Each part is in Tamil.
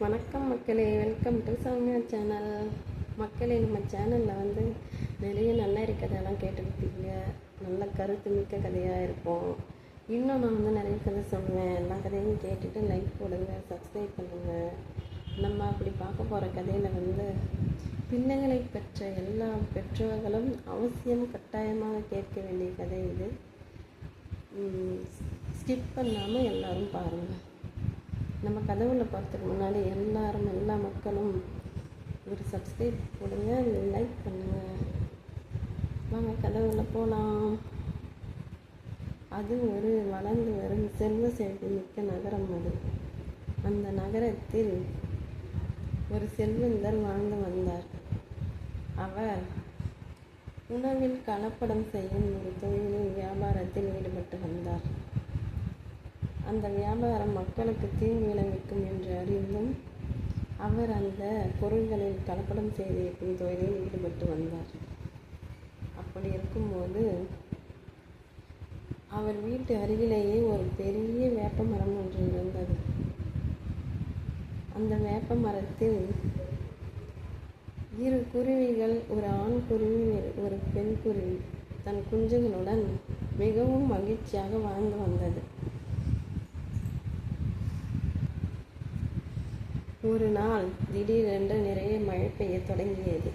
வணக்கம் மக்களே, வெல்கம் டு சௌமியா சேனல். மக்களே, நம்ம சேனலில் நிறைய நல்ல கதையெல்லாம் கேட்டுருப்பீங்க. நல்ல கருத்து மிக்க கதையாக இருக்கும். இன்னும் நான் நிறைய கதை சொல்லுவேன். எல்லா கதையும் கேட்டுட்டு லைக் போடுங்க, சப்ஸ்கிரைப் பண்ணுங்கள். நம்ம அப்படி பார்க்க போகிற கதையில் பிள்ளைகளை பெற்ற எல்லா பெற்றோர்களும் அவசியம் கட்டாயமாக கேட்க வேண்டிய கதை இது. ஸ்கிப் பண்ணாமல் எல்லோரும் பாருங்கள். நம்ம கதவுல பார்த்துக்கு முன்னாடி எல்லா மக்களும் ஒரு சப்ஸ்கிரைப் போடுங்க, லைக் பண்ணுங்கள். வாங்க கதவுல போகலாம். அது ஒரு வளர்ந்து வரும் செல்வ செழிப்பு மிக்க நகரம். அந்த நகரத்தில் ஒரு செல்வந்தர் வாழ்ந்து வந்தார். அவர் உணவில் கலப்படம் செய்யும் ஒரு தொழிலில் வியாபாரத்தில் ஈடுபட்டு வந்தார். அந்த வியாபாரம் மக்களுக்கு தீங்கு விளைவிக்கும் என்று அறிந்தும் அவர் அந்த பொருள்களில் கலப்படம் செய்திருக்கும் தொழிலில் ஈடுபட்டு வந்தார். அப்படி இருக்கும்போது அவர் வீட்டு அருகிலேயே ஒரு பெரிய வேப்ப மரம் ஒன்று இருந்தது. அந்த வேப்ப மரத்தில் இரு குருவிகள், ஒரு ஆண் குருவி, ஒரு பெண் குருவி தன் குஞ்சுகளுடன் மிகவும் மகிழ்ச்சியாக வாழ்ந்து வந்தது. ஒரு நாள் திடீரென்று நிறைய மழை பெய்ய தொடங்கியது.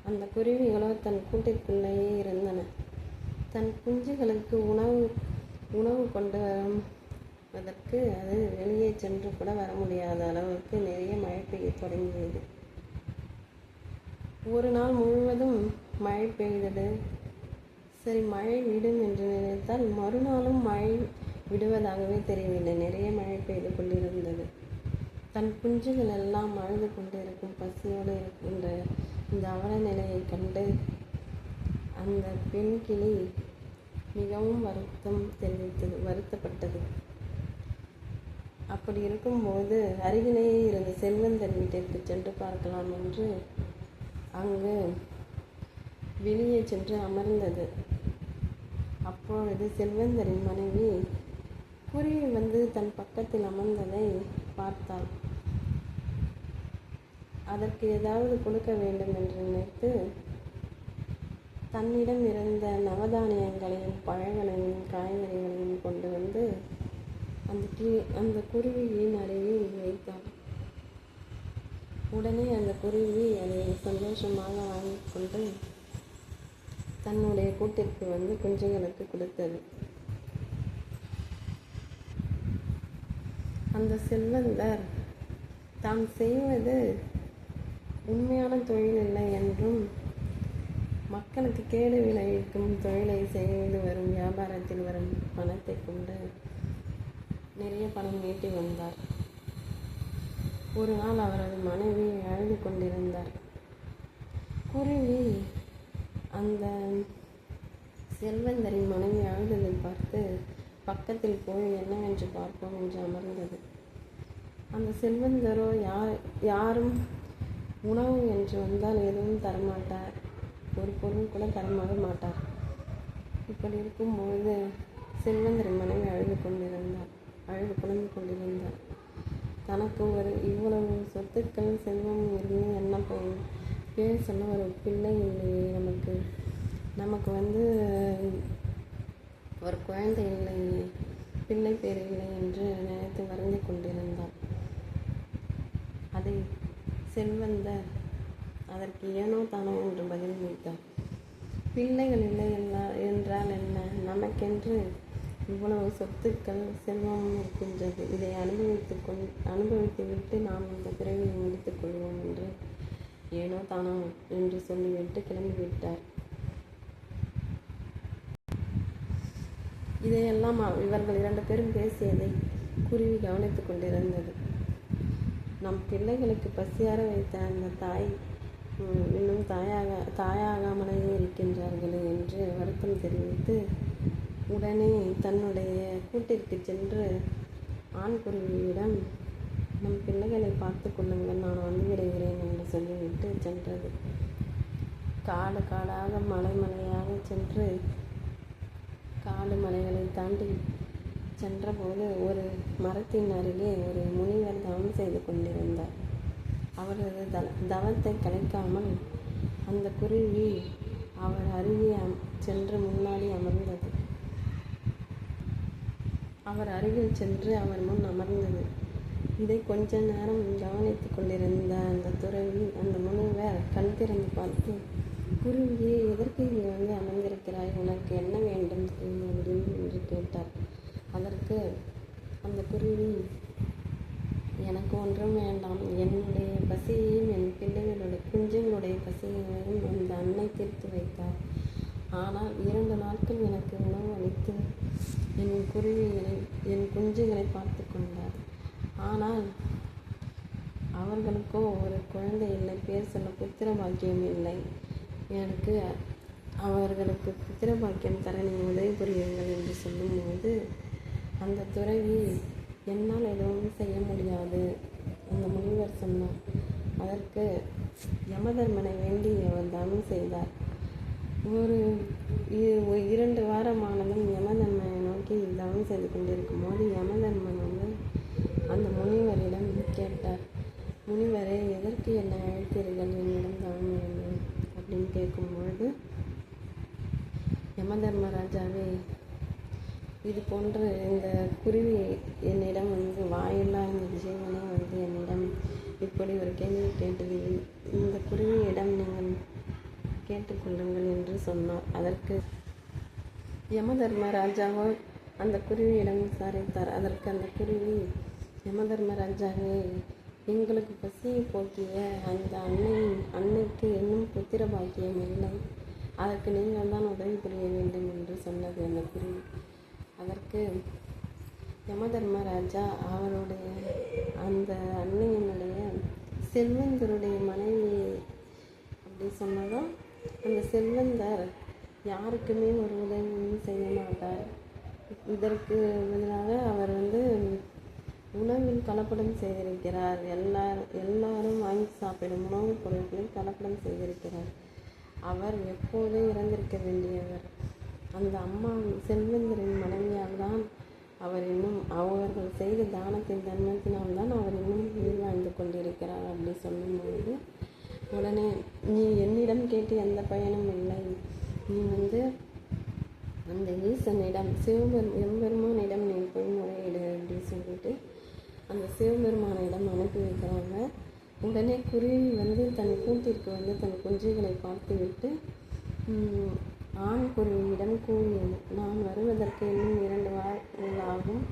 அந்த குருவிகளோ தன் கூட்டிற்குள்ளேயே இருந்தன. தன் குஞ்சுகளுக்கு உணவு கொண்டு வருவதற்கு அது வெளியே சென்று கூட வர முடியாத அளவுக்கு நிறைய மழை பெய்ய தொடங்கியது. ஒரு நாள் முழுவதும் மழை பெய்தது. சரி, மழை விடும் என்று நினைத்தால் மறுநாளும் மழை விடுவதாகவே தெரியவில்லை. நிறைய மழை பெய்து கொண்டிருந்தது. தன் குஞ்சுகள் எல்லாம் அழுது கொண்டிருக்கும் பசியோடு இருக்கின்ற இந்த அவல நிலையை கண்டு அந்த பெண் கிளி மிகவும் வருத்தப்பட்டது. அப்படி இருக்கும்போது அருகிலேயே இருந்த செல்வந்தர் வீட்டிற்கு சென்று பார்க்கலாம் என்று அங்கு வெளியே சென்று அமர்ந்தது. அப்பொழுது செல்வந்தரின் மனைவி குருவி தன் பக்கத்தில் அமர்ந்ததை பார்த்தாள். அதற்கு ஏதாவது கொடுக்க வேண்டும் என்று நினைத்து தன்னிடம் இருந்த நவதானியங்களையும் பழங்களையும் காய்கறிகளையும் கொண்டு அந்த குருவியின் அருகில் வைத்தாள். உடனே அந்த குருவி அதை சந்தோஷமாக வாங்கி கொண்டு தன்னுடைய கூட்டிற்கு குஞ்சுகளுக்கு கொடுத்தது. அந்த செல்வந்தர் தான் செய்வது உண்மையான தொழில் இல்லை என்றும் மக்களுக்கு கேடு விளைவிக்கும் தொழிலை செய்து வரும் வியாபாரத்தில் வரும் பணத்தை கொண்டு நிறைய பணம் ஈட்டி வந்தார். ஒரு நாள் அவரது மனைவி அழுது கொண்டிருந்தார். குருவி அந்த செல்வந்தரின் மனைவி அழுததை பார்த்து பக்கத்தில் போய் என்னவென்று பார்ப்போம் என்று அமர்ந்தது. அந்த செல்வந்தரோ யாரும் உணவு என்று வந்தால் எதுவும் தரமாட்டார், ஒரு பொருள் கூட தரமாக மாட்டார். இப்படி இருக்கும்போது செல்வந்தரின் மனைவி அழுது புலம்பு கொண்டிருந்தார். தனக்கு இவ்வளவு சொத்துக்கள் செல்வம் இருந்து என்ன பயன்? பேர் சொன்ன ஒரு பிள்ளை இல்லையே, நமக்கு ஒரு குழந்தை இல்லையே, பிள்ளை பேர் இல்லை என்று நினைத்து வருந்தி கொண்டிருந்தார். அதை செல்வந்தர் அதற்கு ஏனோ தானோ என்று பதிலளித்தார். பிள்ளைகள் இல்லை என்றால் என்ன? நமக்கென்று இவ்வளவு சொத்துக்கள் செல்வம் இருக்கின்றது. இதை அனுபவித்து விட்டு நாம் இந்த பிறவியை முடித்துக் கொள்வோம் என்று ஏனோ தானோ என்று சொல்லிவிட்டு கிளம்பிவிட்டார். இதையெல்லாம் இவர்கள் 2 பேரும் பேசியதை குருவி கவனித்து கொண்டிருந்தது. நம் பிள்ளைகளுக்கு பசியார வைத்த அந்த தாய் இன்னும் தாயாகாமலேயே இருக்கின்றார்களே என்று வருத்தம் தெரிவித்து உடனே தன்னுடைய கூட்டிற்கு சென்று ஆண் குருவியிடம், நம் பிள்ளைகளை பார்த்து கொள்ளுங்கள், நான் வந்துவிடுகிறேன் என்று சொல்லிவிட்டு சென்றது. காடாக மலையாக சென்று காடு மலைகளை தாண்டி சென்றபோது ஒரு மரத்தின் அருகே ஒரு முனிவர் தான் தவம் செய்து கொண்டிருந்தார். அவரது தவத்தை கலைக்காமல் அந்த குருவி அவர் அருகே சென்று முன்னாடி அமர்ந்தது. அவர் அருகில் சென்று அவர் முன் அமர்ந்தது. இதை கொஞ்ச நேரம் கவனித்து கொண்டிருந்த அந்த துறவி அந்த முனிவர் கண் திறந்து பார்த்து, குருவியே, எதற்கு இங்கே வந்து அமர்ந்திருக்கிறாய்? உனக்கு என்ன வேண்டும் அப்படின்னு என்று கேட்டார். அதற்கு அந்த குருவி, எனக்கு ஒன்றும் வேண்டாம், என்னுடைய பசியையும் என் பிள்ளைகளுடைய குஞ்சுகளுடைய பசியையும் அந்த அன்னை தீர்த்து வைத்தார். ஆனால் 2 நாட்கள் எனக்கு உணவு அளித்து என் குஞ்சுகளை பார்த்து கொண்டார். ஆனால் அவர்களுக்கோ ஒரு குழந்தை இல்லை, பேர் சொல்ல புத்திர பாக்கியம் இல்லை. எனக்கு அவர்களுக்கு புத்திர பாக்கியம் தர நீ உதவி புரியுங்கள் என்று சொல்லும்போது அந்த துறவி, என்னால் எதுவும் செய்ய முடியாது அந்த முனிவர் சொன்னார். அதற்கு யமதர்மனை வேண்டி அவர் தவம் செய்தார். ஒரு 2 வாரமானதும் யமதர்மனை நோக்கி தவம் செய்து கொண்டிருக்கும் போது யமதர்மன் வந்து அந்த முனிவரிடம் கேட்டார், முனிவரே, எதற்கு என்னை அழைத்தீர்கள்? என்னிடம் தவம் வேண்டும் அப்படின்னு கேட்கும்பொழுது, யமதர்மராஜாவே, இது போன்று இந்த குருவி என்னிடம் வந்து வாயில்லா இந்த ஜீவனே வந்து என்னிடம் இப்படி ஒரு கேள்வி கேட்டது, இந்த குருவியிடம் நீங்கள் கேட்டுக்கொள்ளுங்கள் என்று சொன்னார். அதற்கு யமதர்மராஜாவோ அந்த குருவியிடம் விசாரித்தார். அதற்கு அந்த குருவி, யமதர்மராஜாவே, எங்களுக்கு பசியை போக்கிய அந்த அன்னைக்கு இன்னும் புத்திர பாக்கியம் இல்லை, அதற்கு நீங்கள் தான் உதவி புரிய வேண்டும் என்று சொன்னது அந்த குருவி. அதற்கு யமதர்மராஜா அவருடைய அந்த அன்னையினுடைய செல்வந்தருடைய மனைவி அப்படி சொன்னதும், அந்த செல்வந்தர் யாருக்குமே ஒரு உதவியும் செய்ய மாட்டார். இதற்கு பதிலாக அவர் வந்து உணவில் கலப்படம் செய்திருக்கிறார். எல்லாரும் வாங்கி சாப்பிடும் உணவுப் பொருட்களை கலப்படம் செய்திருக்கிறார். அவர் எப்போதும் இறந்திருக்க வேண்டியவர். அந்த அம்மா செல்வந்தரின் மனைவியால் தான் அவர் இன்னும் அவர்கள் செய்த தானத்தின் தர்மத்தினால்தான் அவர் இன்னும் உயிர் வாழ்ந்து கொண்டிருக்கிறார் அப்படி சொல்லும்போது, உடனே நீ என்னிடம் கேட்டு எந்த பயனும் இல்லை, நீ வந்து அந்த ஈசனிடம் எம்பெருமானிடம் நீ போய் முறையிடு அப்படின்னு சொல்லிட்டு அந்த சிவபெருமானிடம் அனுப்பி வைக்கிறாங்க. உடனே குருவி வந்து தன் கூட்டிற்கு வந்து தன் குஞ்சுகளை பார்த்துவிட்டு ஆண் குருவியிடம் கூறியது, நான் வருவதற்கு இன்னும் 2 வாரங்கள் ஆகும்,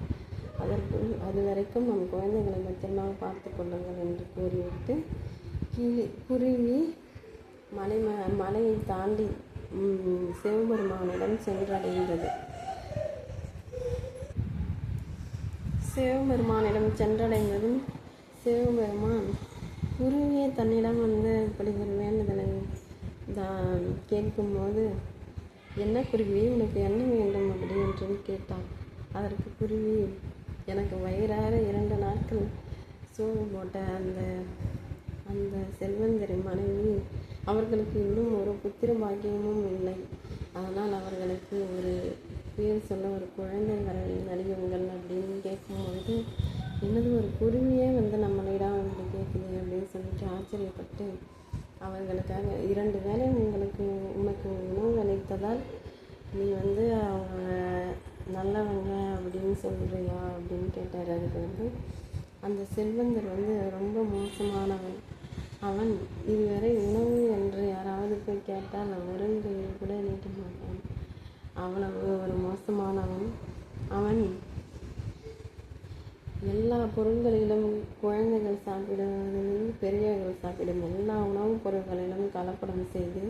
அது வரைக்கும் நம் குழந்தைகளை பத்திரமாக பார்த்து கொள்ளுங்கள் என்று கூறிவிட்டு குருவி மலையை தாண்டி சிவபெருமானிடம் சென்றடைந்தது. சிவபெருமானிடம் சென்றடைந்ததும் சிவபெருமான் குருவியை தன்னிடம் வந்து இப்படி ஒரு வேண்டுதலை கேட்கும்போது, என்ன குருவி, உனக்கு என்ன வேண்டும் அப்படி என்று கேட்டான். அதற்கு குருவி, எனக்கு வயிறார 2 நாட்கள் சோறு போட்ட அந்த செல்வந்தரின் மனைவி, அவர்களுக்கு இன்னும் ஒரு புத்திர பாக்கியமும் இல்லை, அதனால் அவர்களுக்கு ஒரு பேர் சொல்ல ஒரு குழந்தை வர நடிகங்கள் அப்படின்னு கேட்கும்பொழுது, என்னது ஒரு குருவியே வந்து நம்மளிடம் வந்து கேட்குது அப்படின்னு சொல்லிட்டு ஆச்சரியப்பட்டு, அவர்களுக்காக 2 வேளை உனக்கு உணவு அளித்ததால் நீ வந்து அவங்க நல்லவங்க அப்படின்னு சொல்கிறியா அப்படின்னு கேட்டார். அதுக்கு வந்து அந்த செல்வந்தர் வந்து ரொம்ப மோசமானவன், அவன் இதுவரை உணவு என்று யாராவது போய் கேட்டால் உறவுகளில் கூட நீட்ட மாட்டான், அவனவு ஒரு மோசமானவன். அவன் எல்லா பொருட்களிலும் குழந்தைகள் சாப்பிடுவதிலும் பெரியவர்கள் சாப்பிடும் எல்லா உணவுப் பொருட்களிலும் கலப்படம் செய்து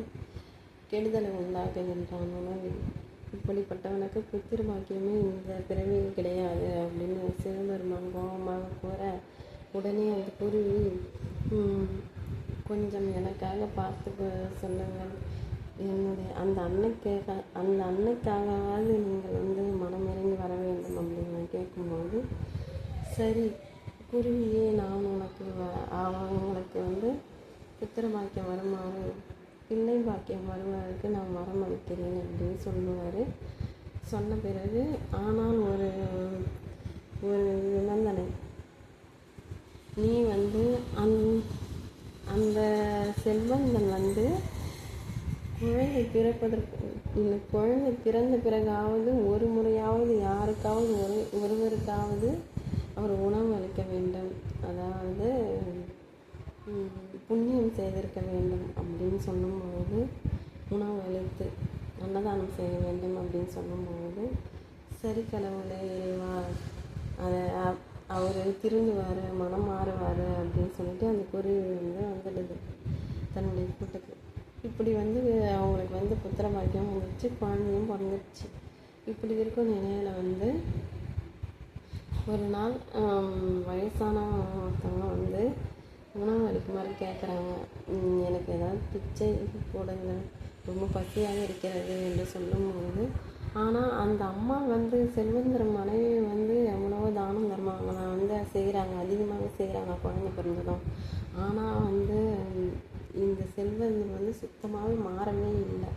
கெடுதலை உண்டாக்குகின்றான் உணவில். இப்படிப்பட்டவனுக்கு புத்திர பாக்கியமே இந்த பிறவியில் கிடையாது அப்படின்னு சிவபெருமான் கோபமாக கூற, உடனே அந்த குருவி, கொஞ்சம் எனக்காக பார்த்து சொல்லுங்கள், என்னுடைய அந்த அன்னைக்காகவாவது நீங்கள் வந்து மனமிறங்கி வர வேண்டும் அப்படின்னு கேட்கும்போது, சரி குருவியே, நான் அவங்களுக்கு வந்து புத்திர பாக்கியம் வருமாறு பிள்ளை பாக்கியம் வருவதற்கு நான் வரம் அளிக்கிறேன் அப்படின்னு சொல்லுவார். சொன்ன பிறகு ஆனால் ஒரு நிபந்தனை, நீ வந்து அந்த செல்வந்தன் வந்து குழந்தை பிறப்பதற்கு இந்த குழந்தை பிறந்த பிறகாவது ஒரு முறையாவது யாருக்காவது ஒருவருக்காவது அவர் உணவு அளிக்க வேண்டும், அதாவது புண்ணியம் செய்திருக்க வேண்டும் அப்படின்னு சொல்லும்பொழுது, உணவு அளித்து அன்னதானம் செய்ய வேண்டும் அப்படின்னு சொல்லும்பொழுது, சரி கடவுளே இறைவா, அதை அவர் திருந்துவார், மனம் மாறுவார் அப்படின்னு சொல்லிட்டு அந்த குருவி வந்து வந்துடுது தன்னுடைய கூட்டுக்கு. இப்படி வந்து அவங்களுக்கு வந்து புத்திர பாக்கியம் வந்துடுச்சு, குழந்தையும் பிறந்துடுச்சு. இப்படி இருக்கும் நிலையில் வந்து ஒரு நாள் வயசான ஒருத்தவங்க வந்து உணவு அளிக்குமாறு கேட்குறாங்க. எனக்கு ஏதாவது பிச்சை போடுங்க, ரொம்ப பசியாக இருக்கிறது என்று சொல்லும்போது, ஆனால் அந்த அம்மா வந்து செல்வந்தர மனைவி வந்து எவ்வளவோ தானம் தர்மங்களாம் வந்து செய்கிறாங்க, அதிகமாக செய்கிறாங்க குழந்தை பிறந்ததும். ஆனால் வந்து இந்த செல்வந்தர் வந்து சுத்தமாகவே மாறவே இல்லை,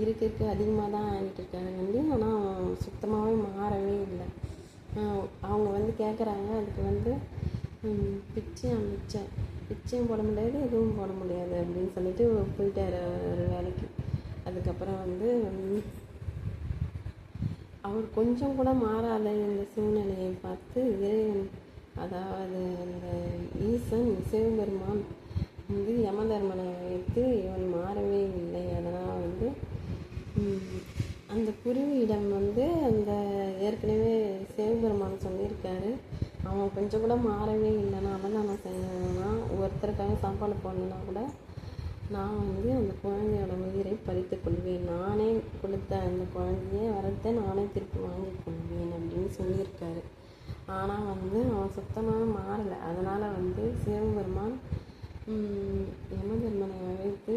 இருக்க அதிகமாக தான் ஆகிட்டு இருக்காங்க வந்து, ஆனால் சுத்தமாகவே மாறவே இல்லை. அவங்க வந்து கேட்குறாங்க, அதுக்கு வந்து பிச்சையும் போட முடியாது, எதுவும் போட முடியாது அப்படின்னு சொல்லிட்டு போயிட்டார் ஒரு வேலைக்கு. அதுக்கப்புறம் வந்து அவர் கொஞ்சம் கூட மாறாத இந்த சூழ்நிலையை பார்த்து இறைவன், அதாவது இந்த ஈசன் சிவபெருமான் வந்து யமதர்மனை வைத்து இவன் மாறவே இல்லை. அதனால் வந்து அந்த குருவியிடம் வந்து அந்த ஏற்கனவே சிவபெருமான் சொல்லியிருக்காரு, அவன் கொஞ்சம் கூட மாறவே இல்லைன்னா அன்னதானம் செய்யணும்னா, ஒருத்தருக்காக சாப்பாடு போடணுன்னா கூட நான் வந்து அந்த குழந்தையோட உயிரை பறித்து கொள்வேன், நானே கொடுத்த அந்த குழந்தைய வரத்தை நானே திருப்பி வாங்கி கொள்வேன் அப்படின்னு சொல்லியிருக்காரு. ஆனால் வந்து அவன் சுத்தமாக மாறலை. அதனால் வந்து சிவபெருமான் யமதர்மனை அழைத்து,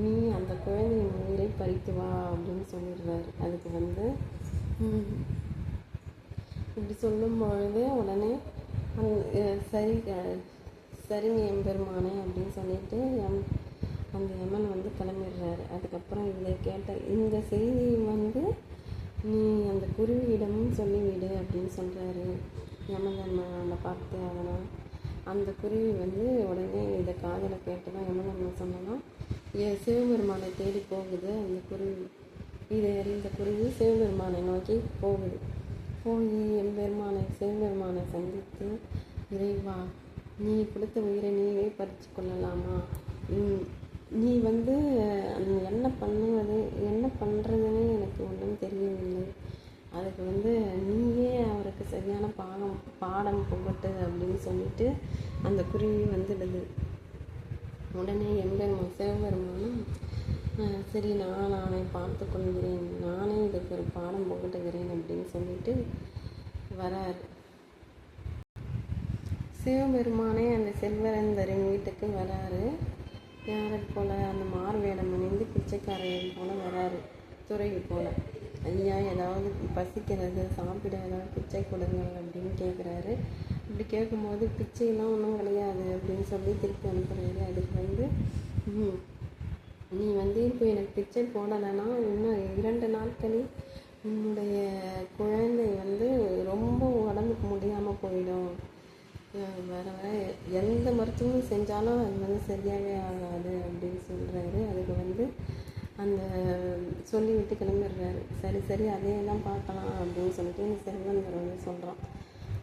நீ அந்த குழந்தையின் உயிரை பறித்து வா அப்படின்னு சொல்லிடுறாரு. அதுக்கு வந்து இப்படி சொல்லும் பொழுது உடனே சரிங்க எம்பெருமானே அப்படின்னு சொல்லிட்டு அந்த யமன் வந்து கிளம்பிடுறாரு. அதுக்கப்புறம் இதை கேட்ட இந்த செய்தி வந்து நீ அந்த குருவியிடமும் சொல்லிவிடு அப்படின்னு சொல்கிறாரு யமதர்மனை பார்த்து. அதனால் அந்த குருவி வந்து உடனே இதை காதில் கேட்டதான் யமதர்மன் சொன்னோன்னா சிவபெருமானை தேடி போகுது அந்த குருவி. இதை அறிந்த குருவி சிவபெருமானை நோக்கி போகுது. போய் சிவபெருமானை சந்தித்து, இறைவா, நீ கொடுத்த உயிரை நீவே பறித்து கொள்ளலாமா? நீ வந்து என்ன பண்ணுறதுன்னு எனக்கு ஒன்றும் தெரியவில்லை. அதுக்கு வந்து நீயே அவருக்கு சரியான பாடம் புகட்டு அப்படின்னு சொல்லிட்டு அந்த குருவி வந்துடுது. உடனே சிவபெருமானும் சரி, நானே பார்த்து கொள்கிறேன், நானே இதுக்கு ஒரு பாடம் புகட்டுகிறேன் அப்படின்னு சொல்லிட்டு வராரு. சிவபெருமானே அந்த செல்வரந்தரின் வீட்டுக்கு வராரு. யாரை போல்? அந்த மார்வேடம் அணிந்து பிச்சைக்காரையை போல் வராரு, துறவி போல். ஐயா, ஏதாவது பசிக்கிறது, சாப்பிட ஏதாவது பிச்சை கொடுங்க அப்படின்னு கேட்குறாரு. இப்படி கேட்கும்போது பிச்சையெல்லாம் ஒன்றும் கிடையாது அப்படின்னு சொல்லி திருப்பி அனுப்புகிறாரு. அதுக்கு வந்து நீ வந்து இப்போ எனக்கு பிச்சை போடலைன்னா இன்னும் 2 நாட்களில் உன்னுடைய குழந்தை வந்து ரொம்ப உடம்புக்கு முடியாமல் போயிடும், வேறு எந்த மருத்துவமும் செஞ்சாலும் அது வந்து சரியாகவே ஆகாது அப்படின்னு சொல்கிறாரு. அதுக்கு வந்து அந்த சொல்லிவிட்டு கிளம்பிடுறாரு. சரி அதே தான் பார்க்கலாம் அப்படின்னு சொல்லிட்டு இந்த செல்வந்தர் வந்து சொல்கிறான்.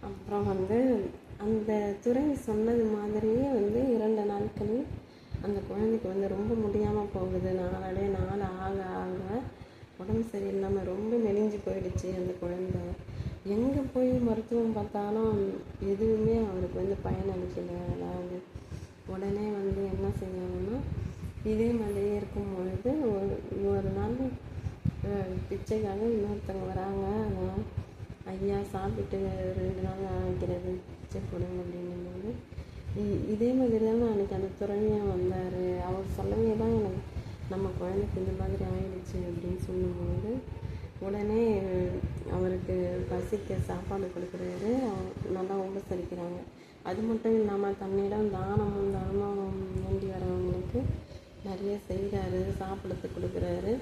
அப்புறம் வந்து அந்த துறவி சொன்னது மாதிரியே வந்து 2 நாட்களில் அந்த குழந்தைக்கு வந்து ரொம்ப முடியாமல் போகுது. நாள் ஆக ஆக உடம்பு சரியில்லாமல் ரொம்ப மெலிஞ்சு போயிடுச்சு அந்த குழந்தை. எங்கே போய் மருத்துவம் பார்த்தாலும் எதுவுமே அவருக்கு வந்து பயனளிக்கலை. அதாவது உடனே வந்து என்ன செய்யணும்னா, இதே மாதிரியே இருக்கும் பொழுது ஒரு நாள் பிச்சைக்காக இன்னொருத்தவங்க வராங்க. ஐயா, சாப்பிட்டு 2 நாள் ஆகிறது, பிச்சை கொடுங்க அப்படின்னும்போது இதே மாதிரி தான் அன்றைக்கி அந்த துறவியாக வந்தார். அவர் சொல்லவே தான் எனக்கு நம்ம குழந்தைக்கு இந்த மாதிரி ஆயிடுச்சு அப்படின்னு சொல்லும்போது உடனே அவருக்கு பசிக்க சாப்பாடு கொடுக்குறாரு, நல்லா உபசரிக்கிறாங்க. அது மட்டும் இல்லாமல் தன்னிடம் தானமும் தர்மமும் வேண்டி வரவங்களுக்கு நிறைய செய்கிறாரு, சாப்பிடத்து கொடுக்குறாரு.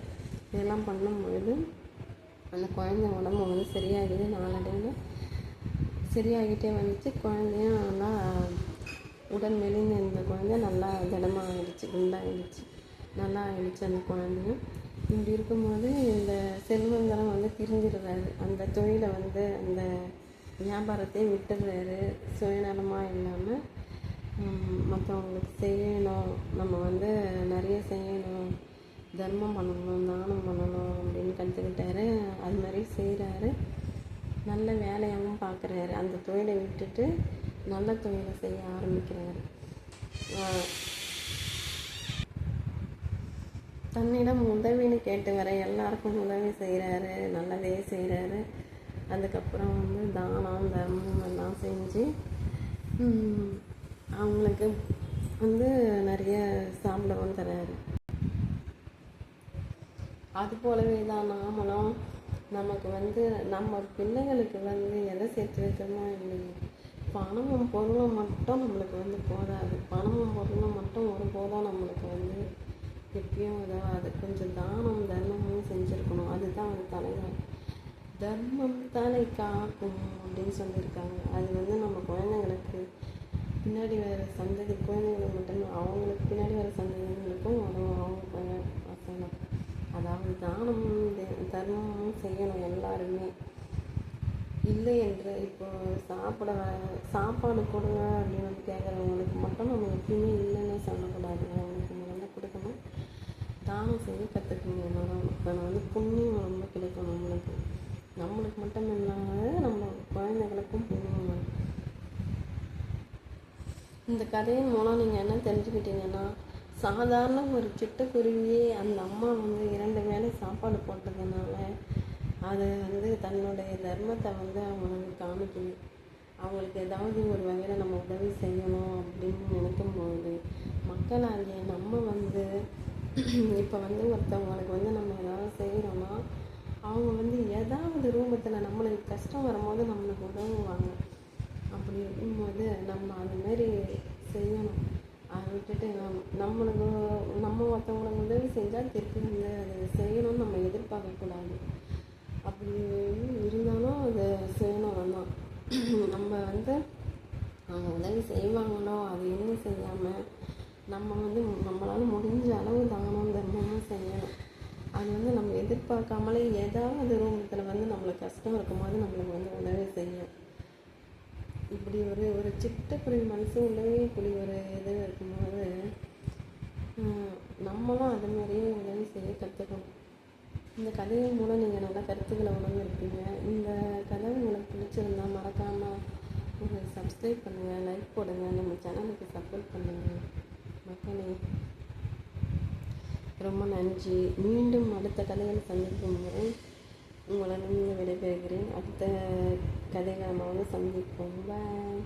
இதெல்லாம் பண்ணும்பொழுது அந்த குழந்தை உடம்பு வந்து சரியாகிது. நாளடைவில் சரியாகிட்டே வந்துச்சு. குழந்தையும் நல்லா முதல் மெலிந்து இருந்த குழந்தை நல்லா திடமாக ஆகிடுச்சு, குண்டாகிடுச்சு, நல்லா ஆகிடுச்சு அந்த குழந்தையும். இப்படி இருக்கும்போது இந்த செல்வந்தரம் வந்து பிரிஞ்சிடுறாரு, அந்த தொழிலை வந்து அந்த வியாபாரத்தையும் விட்டுடுறாரு. சுயநலமாக இல்லாமல் மற்றவங்களுக்கு செய்யணும், நம்ம வந்து நிறைய செய்யணும், தர்மம் பண்ணணும், தானம் பண்ணணும் அப்படின்னு கற்றுக்கிட்டாரு. அது மாதிரி செய்கிறாரு. நல்ல வேலையாகவும் பார்க்குறாரு. அந்த தொழிலை விட்டுட்டு நல்ல தொழிலை செய்ய ஆரம்பிக்கிறாரு. தன்னிடம் உதவின்னு கேட்டு வர எல்லாருக்கும் உதவி செய்கிறாரு, நல்லதே செய்கிறாரு. அதுக்கப்புறம் வந்து தானம் தர்மம் எல்லாம் செஞ்சு அவங்களுக்கு வந்து நிறைய சாப்பிடவும் தராரு. அது போலவே தான் நாமளும் நமக்கு வந்து நம்ம பிள்ளைகளுக்கு வந்து எதை சேர்த்து வைக்கணுமோ இல்லையோ, பணமும் பொருளும் மட்டும் நம்மளுக்கு வந்து போதாது. பணமும் பொருளும் மட்டும் ஒருபோதும் நம்மளுக்கு வந்து எப்பயும் உதவாது. கொஞ்சம் தானம் தர்மமும் செஞ்சுருக்கணும். அதுதான் வந்து தலைவர். தர்மம் தலை காக்கும் அப்படின்னு சொல்லியிருக்காங்க. அது வந்து நம்ம குழந்தைங்களுக்கு பின்னாடி வர சந்ததி குழந்தைங்களுக்கு மட்டும் அவங்களுக்கு பின்னாடி வர சந்ததிகளுக்கும் அவங்க வசனம். அதாவது தானமும் தர்மமும் செய்யணும் எல்லாருமே. இல்லை என்று இப்போ சாப்பாடு கொடுங்க அப்படின்னு வந்து கேட்குறவங்களுக்கு மட்டும் நம்ம எப்பயுமே இல்லைன்னு சொல்லக்கூடாது. அவங்களுக்கு முதல்ல கொடுக்கணும். தானம் செய்ய கற்றுக்கணும். நம்ம வந்து புண்ணியம் ரொம்ப கிடைக்கும். நம்மளுக்கு மட்டும் இல்லாமல் நம்ம குழந்தைகளுக்கும் புண்ணியம் வரும். இந்த கதையின் மூலம் நீங்கள் என்ன தெரிஞ்சுக்கிட்டீங்கன்னா, சாதாரண ஒரு சிட்டுக்குருவியே அந்த அம்மா வந்து 2 வேளை சாப்பாடு போட்டதுனால அது வந்து தன்னுடைய தர்மத்தை வந்து அவங்களுக்கு காமிக்குது. அவங்களுக்கு ஏதாவது ஒரு வகையில் நம்ம உதவி செய்யணும் அப்படின்னு நினைக்கும்போது மக்களாகிய நம்ம வந்து இப்போ வந்து ஒருத்தவங்களுக்கு வந்து நம்ம ஏதாவது செய்கிறோன்னா அவங்க வந்து ஏதாவது ரூபத்தில் நம்மளுக்கு கஷ்டம் வரும்போது நம்மளுக்கு உதவுவாங்க. அப்படி இருக்கும்போது நம்ம அதுமாரி செய்யணும். அதை விட்டுட்டு நம்மளுக்கு நம்ம ஒருத்தவங்களுக்கு உதவி செஞ்சால் திருப்பி வந்து அதை செய்யணும்னு நம்ம எதிர்பார்க்கக்கூடாது. அப்படி இருந்தாலும் அதை செய்யணும். நம்ம வந்து அவங்க உதவி செய்வாங்களோ அது இன்னும் செய்யாமல் நம்ம வந்து நம்மளால் முடிஞ்ச அளவு தானம் தர்மமும் செய்யணும். அது வந்து நம்ம எதிர்பார்க்காமலே ஏதாவது ரூபத்தில் வந்து நம்மளுக்கு கஷ்டம் இருக்கும்போது நம்மளுக்கு வந்து உதவி செய்யும். இப்படி ஒரு சிட்டுக்குருவி மனசுக்குள்ளேயே இப்படி ஒரு இது இருக்கும்போது நம்மளும் அது மாதிரியே உதவி செய்ய கற்றுக்கணும். இந்த கதையின் மூலம் நீங்கள் நல்ல கருத்துக்களை உணர்ந்திருப்பீங்க. இந்த கதை உங்களுக்கு பிடிச்சிருந்தா மறக்காமல் ஒரு சப்ஸ்கிரைப் பண்ணுங்கள், லைக் போடுங்க, நம்ம சேனலுக்கு சப்போர்ட் பண்ணுங்கள். மக்களே ரொம்ப நன்றி. மீண்டும் அடுத்த கதைகள் சந்திக்கும் போது உங்களிடம் விடைபெறுகிறேன். அடுத்த கதைகளை நம்ம வந்து சந்திப்போம். பாய்.